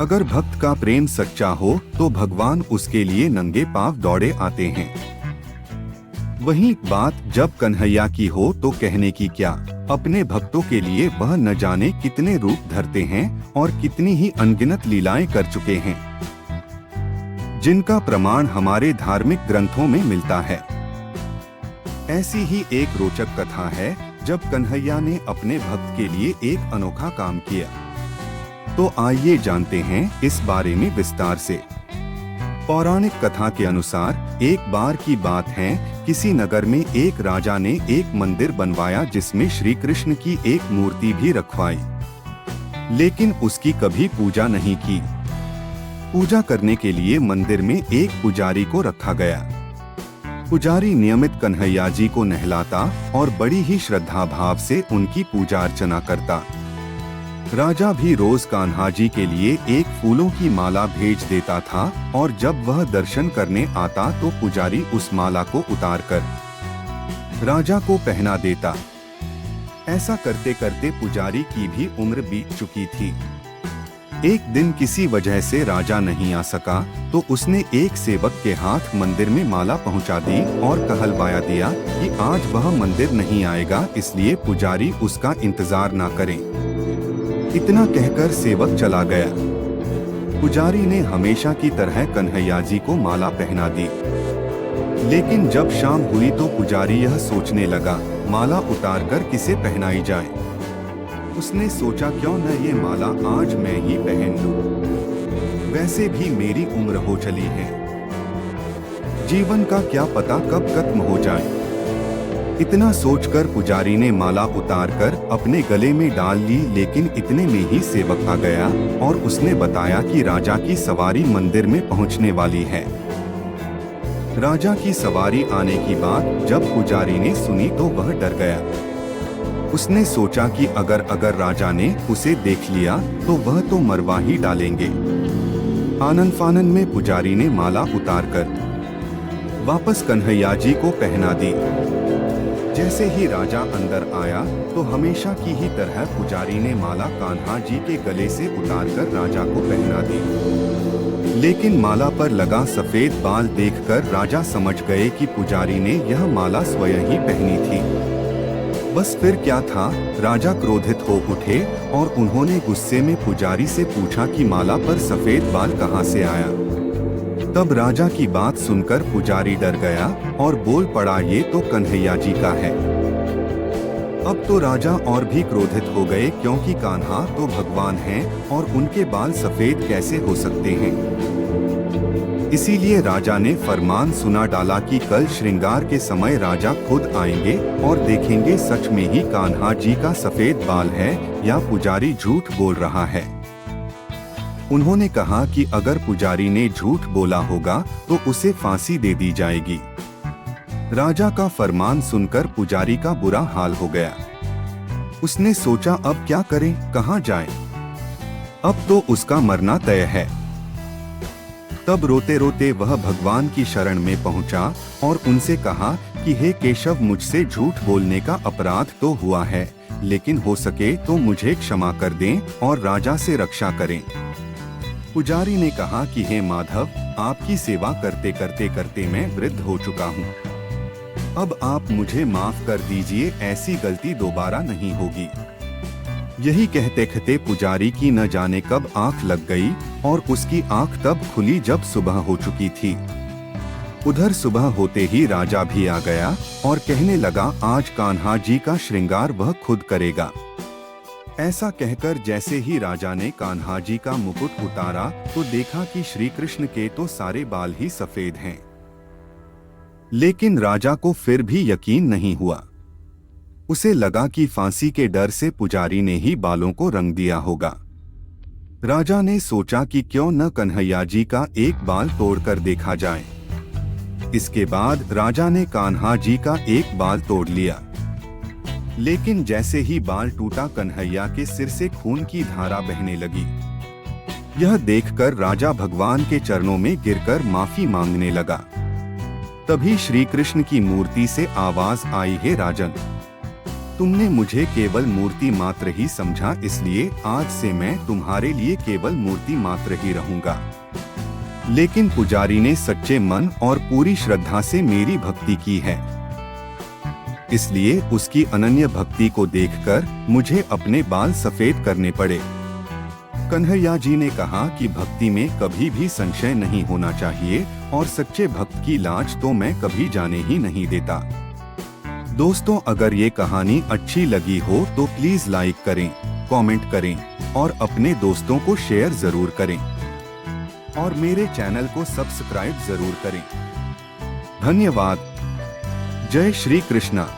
अगर भक्त का प्रेम सच्चा हो तो भगवान उसके लिए नंगे पांव दौड़े आते हैं। वही बात जब कन्हैया की हो तो कहने की क्या। अपने भक्तों के लिए वह न जाने कितने रूप धरते हैं और कितनी ही अनगिनत लीलाएं कर चुके हैं, जिनका प्रमाण हमारे धार्मिक ग्रंथों में मिलता है। ऐसी ही एक रोचक कथा है जब कन्हैया ने अपने भक्त के लिए एक अनोखा काम किया। तो आइए जानते हैं इस बारे में विस्तार से। पौराणिक कथा के अनुसार एक बार की बात है, किसी नगर में एक राजा ने एक मंदिर बनवाया जिसमें श्री कृष्ण की एक मूर्ति भी रखवाई, लेकिन उसकी कभी पूजा नहीं की। पूजा करने के लिए मंदिर में एक पुजारी को रखा गया। पुजारी नियमित कन्हैया जी को नहलाता और बड़ी ही श्रद्धा भाव से उनकी पूजा अर्चना करता। राजा भी रोज कान्हा जी के लिए एक फूलों की माला भेज देता था और जब वह दर्शन करने आता तो पुजारी उस माला को उतारकर राजा को पहना देता। ऐसा करते करते पुजारी की भी उम्र बीत चुकी थी। एक दिन किसी वजह से राजा नहीं आ सका तो उसने एक सेवक के हाथ मंदिर में माला पहुंचा दी और कहलवाया दिया कि आज वह मंदिर नहीं आएगा, इसलिए पुजारी उसका इंतजार ना करे। इतना कहकर सेवक चला गया। पुजारी ने हमेशा की तरह कन्हैया जी को माला पहना दी, लेकिन जब शाम हुई तो पुजारी यह सोचने लगा, माला उतारकर किसे पहनाई जाए। उसने सोचा क्यों न ये माला आज मैं ही पहन लूं। वैसे भी मेरी उम्र हो चली है, जीवन का क्या पता कब खत्म हो जाए। इतना सोचकर पुजारी ने माला उतारकर अपने गले में डाल ली, लेकिन इतने में ही सेवक आ गया और उसने बताया कि राजा की सवारी मंदिर में पहुंचने वाली है। राजा की सवारी आने की बात जब पुजारी ने सुनी तो वह डर गया। उसने सोचा कि अगर राजा ने उसे देख लिया तो वह तो मरवा ही डालेंगे। आनन फानन में पुजारी ने माला उतारकर वापस कन्हैया जी को पहना दी। जैसे ही राजा अंदर आया तो हमेशा की ही तरह पुजारी ने माला कान्हा जी के गले से उतारकर राजा को पहना दी, लेकिन माला पर लगा सफेद बाल देखकर राजा समझ गए कि पुजारी ने यह माला स्वयं ही पहनी थी। बस फिर क्या था, राजा क्रोधित हो उठे और उन्होंने गुस्से में पुजारी से पूछा कि माला पर सफेद बाल कहां से आया। तब राजा की बात सुनकर पुजारी डर गया और बोल पड़ा, ये तो कन्हैया जी का है। अब तो राजा और भी क्रोधित हो गए, क्योंकि कान्हा तो भगवान हैं और उनके बाल सफेद कैसे हो सकते हैं। इसीलिए राजा ने फरमान सुना डाला कि कल श्रृंगार के समय राजा खुद आएंगे और देखेंगे सच में ही कान्हा जी का सफेद बाल है या पुजारी झूठ बोल रहा है। उन्होंने कहा कि अगर पुजारी ने झूठ बोला होगा तो उसे फांसी दे दी जाएगी। राजा का फरमान सुनकर पुजारी का बुरा हाल हो गया। उसने सोचा अब क्या करे, कहां जाए, अब तो उसका मरना तय है। तब रोते रोते वह भगवान की शरण में पहुंचा और उनसे कहा कि हे केशव, मुझसे झूठ बोलने का अपराध तो हुआ है, लेकिन हो सके तो मुझे क्षमा कर दें और राजा से रक्षा करें। पुजारी ने कहा कि हे माधव, आपकी सेवा करते करते मैं वृद्ध हो चुका हूँ। अब आप मुझे माफ कर दीजिए, ऐसी गलती दोबारा नहीं होगी। यही कहते कहते पुजारी की न जाने कब आंख लग गई और उसकी आंख तब खुली जब सुबह हो चुकी थी। उधर सुबह होते ही राजा भी आ गया और कहने लगा, आज कान्हा जी का श्रृंगार वह खुद करेगा। ऐसा कहकर जैसे ही राजा ने कान्हा जी का मुकुट उतारा तो देखा कि श्री कृष्ण के तो सारे बाल ही सफेद हैं। लेकिन राजा को फिर भी यकीन नहीं हुआ। उसे लगा कि फांसी के डर से पुजारी ने ही बालों को रंग दिया होगा। राजा ने सोचा कि क्यों न कन्हैया जी का एक बाल तोड़कर देखा जाए। इसके बाद राजा ने कान्हा जी का एक बाल तोड़ लिया, लेकिन जैसे ही बाल टूटा कन्हैया के सिर से खून की धारा बहने लगी। यह देखकर राजा भगवान के चरणों में गिरकर माफी मांगने लगा। तभी श्री कृष्ण की मूर्ति से आवाज आई, हे राजन, तुमने मुझे केवल मूर्ति मात्र ही समझा, इसलिए आज से मैं तुम्हारे लिए केवल मूर्ति मात्र ही रहूंगा। लेकिन पुजारी ने सच्चे मन और पूरी श्रद्धा से मेरी भक्ति की है, इसलिए उसकी अनन्य भक्ति को देखकर मुझे अपने बाल सफेद करने पड़े। कन्हैया जी ने कहा कि भक्ति में कभी भी संशय नहीं होना चाहिए और सच्चे भक्त की लाज तो मैं कभी जाने ही नहीं देता। दोस्तों, अगर ये कहानी अच्छी लगी हो तो प्लीज लाइक करें, कमेंट करें और अपने दोस्तों को शेयर जरूर करें और मेरे चैनल को सब्सक्राइब जरूर करें। धन्यवाद। जय श्री कृष्णा।